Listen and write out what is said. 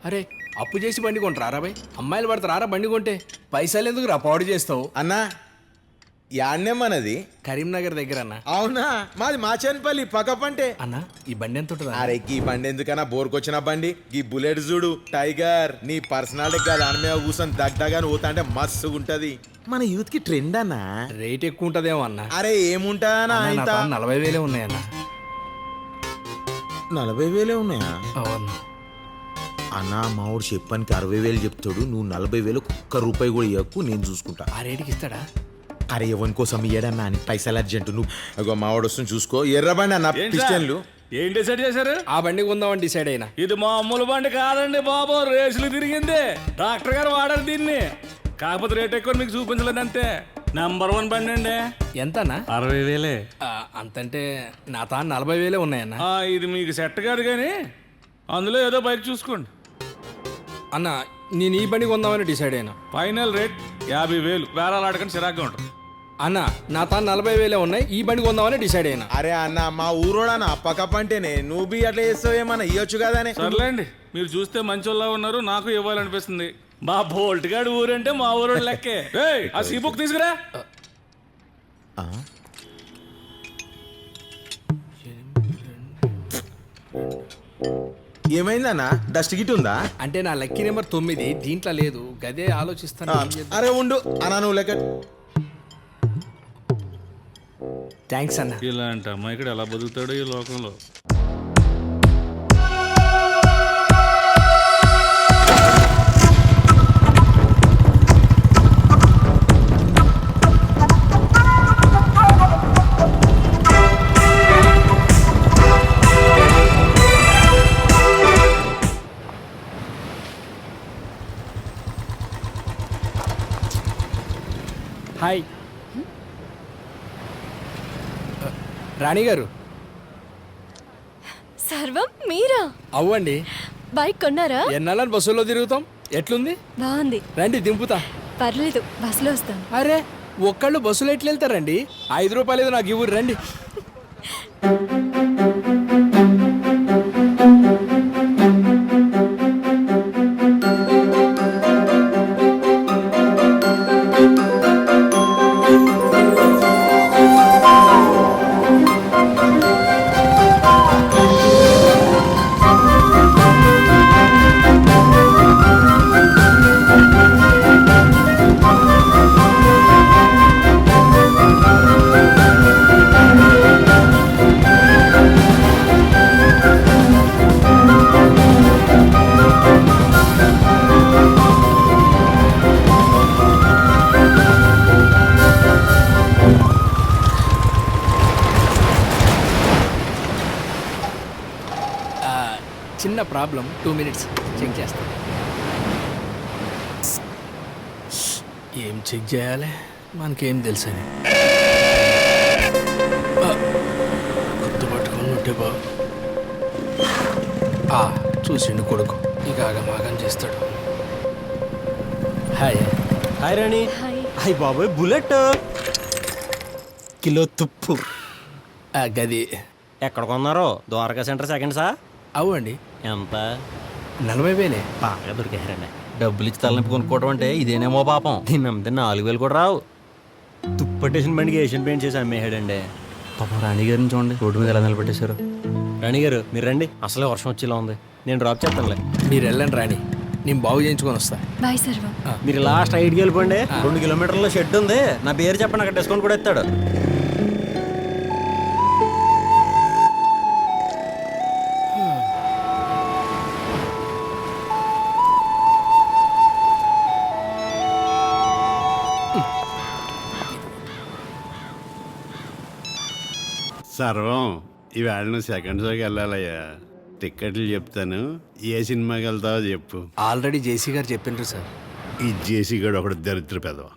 అరే అప్పు చేసి బండి కొంటారా బై? అమ్మాయిలు పడతారా బండి కొంటే? పైసలు ఎందుకు రా పాడు చేస్తావు? అన్నా యాడ్నే మనది కరీంనగర్ దగ్గర అన్న. అవునా? మాది మాచన్పల్లి పక్క పంటే. అన్న ఈ బండి ఎంత ఉంటుంది? అరే ఈ బండి ఎందుకన్నా బోర్కొచ్చిన బండి. ఈ బుల్లెట్ చూడు టైగర్, నీ పర్సనాలిటీ కాదు దాని మీద కూర్చొని దగ్గరగా పోతా అంటే మస్తుగా ఉంటది. మన యూత్ కి ట్రెండ్ అన్నా. రేట్ ఎక్కువ ఉంటదేమో అన్న. అరే ఏముంటా 40,000 ఉన్నాయన్న. 40,000 ఉన్నాయా? అవును అన్నా మావుడు చెప్పానికి 60,000 చెప్తాడు. నువ్వు 40,000 ఒక్క రూపాయి కూడా ఇవ్వకు, నేను చూసుకుంటా. ఆ రేటుకి ఇస్తాడా? అరే ఎవరి కోసం ఇయ్యడన్నా అని పైసలు అర్జెంట్. నువ్వు అగో మావాడు వస్తుంది చూసుకో. ఎర్రబండి అన్న పిస్టన్లు. ఏం డిసైడ్ చేశారు? ఆ బండి కొందామని డిసైడ్ అయినా. ఇది మామూలు బండి కాదండి బాబు, రేసులు తిరిగింది. డాక్టర్ గారు వాడారు దీన్ని. కాకపోతే రేట్ ఎక్కువ మీకు చూపించలేదు అంతే. #1 బండి అండి. ఎంత అన్న? 60,000. అంతంటే నా 40,000 ఉన్నాయన్న. ఇది మీకు సెట్ కాదు కానీ అందులో ఏదో బైక్ చూసుకోండి అన్న. నేను ఈ బండి కొందామని డిసైడ్ అయినా. Final rate 50,000. వేరాలు ఆడకండి చిరాగ్గా ఉంటుంది. అన్న నా 40,000 ఉన్నాయి. ఈ బండి కొందామని డిసైడ్ అయినా. అరే అన్న మా ఊరోడనా పక్క అంటేనే నువ్వు బి అట్లా చేస్తావేమన్నా ఇవ్వచ్చు కదానే. సర్లేండి, మీరు చూస్తే మంచోళ్ళ ఉన్నారు, నాకు ఇవ్వాలనిపిస్తుంది. మా బోల్ట్ గాడు ఊరంటే మా ఊరు లెక్కే. ఏయ్, ఆ సీ బుక్ తీసుకురా. ఏమైందన్నా? డస్ట్ గిట్ ఉందా? అంటే నా లక్కీ నెంబర్ 9 దీంట్లో లేదు. గదే ఆలోచిస్తాను. అరే ఉండు అన్నా, నువ్వు లెక్క. థ్యాంక్స్ అన్న. ఇలాంటి అమ్మాయి ఇక్కడ ఎలా బతుకుతాడో ఈ లోకంలో. హాయ్ రాణి గారు. సర్వం మీరా? అవ్వండి. బైక్ కొన్నారా? ఎన్నాళ్ళని బస్సులో తిరుగుతాం. ఎట్లుంది? బాగుంది. రండి దింపుతా. పర్లేదు, బస్సులో వస్తాను. అరే ఒక్కళ్ళు బస్సులో ఎట్లా వెళ్తారండి? 5 రూపాయలు ఏదో నాకు ఇవ్వరు. రండి. చిన్న ప్రాబ్లం. 2 minutes చెక్ చేస్తా. ఏం చెక్ చేయాలి? మనకేం తెలుసని గుర్తుపట్టుకొని ఉంటే బాబు. చూసిండు కొడుకు, ఇక ఆగమాగం చేస్తాడు. హాయ్ హాయ్ రాణి. హాయ్. హాయ్ బాబోయ్, బుల్లెట్ కిలో తుప్పు. గది ఎక్కడ కొన్నారో? ద్వారకా సెంటర్ సెకండ్సా? అవ్వండి. ఎంత? 40,000. బాగా దొరికారండి. డబ్బులు ఇచ్చి తలనొప్పి కొనుక్కోవడం అంటే ఇదేనేమో పాపం. దీన్ని అమ్మితే 4,000 కూడా రావు. తుప్పట్టేసిన బండికి ఏషియన్ పెయింట్ చేసి అమ్మేయాడండి. పాపం రాణి గారిని చూడండి, రోడ్డు మీద ఎలా నిలబెట్టేశారు. రాణి గారు మీరు రండి, అసలే వర్షం వచ్చేలా ఉంది. నేను డ్రాప్ చేస్తానులే. మీరు వెళ్ళండి రాణి, నేను బాగు చేయించుకొని వస్తా. బాయ్ సర్వం. మీరు లాస్ట్ 5కి వెళ్ళిపోండి. 2 కిలోమీటర్ల షెడ్ ఉంది, నా పేరు చెప్పండి, అక్కడ డిస్కౌంట్ కూడా ఇస్తాడు. సర్వం ఈవేళ నువ్వు సెకండ్ షోకి వెళ్ళాలయ్యా. టిక్కెట్లు చెప్తాను, ఏ సినిమాకి వెళ్తావో చెప్పు. ఆల్రెడీ జేసీ గారు చెప్పిండ్రు సార్. ఈ జేసీ గడు ఒకడు దరిద్ర పెదవా.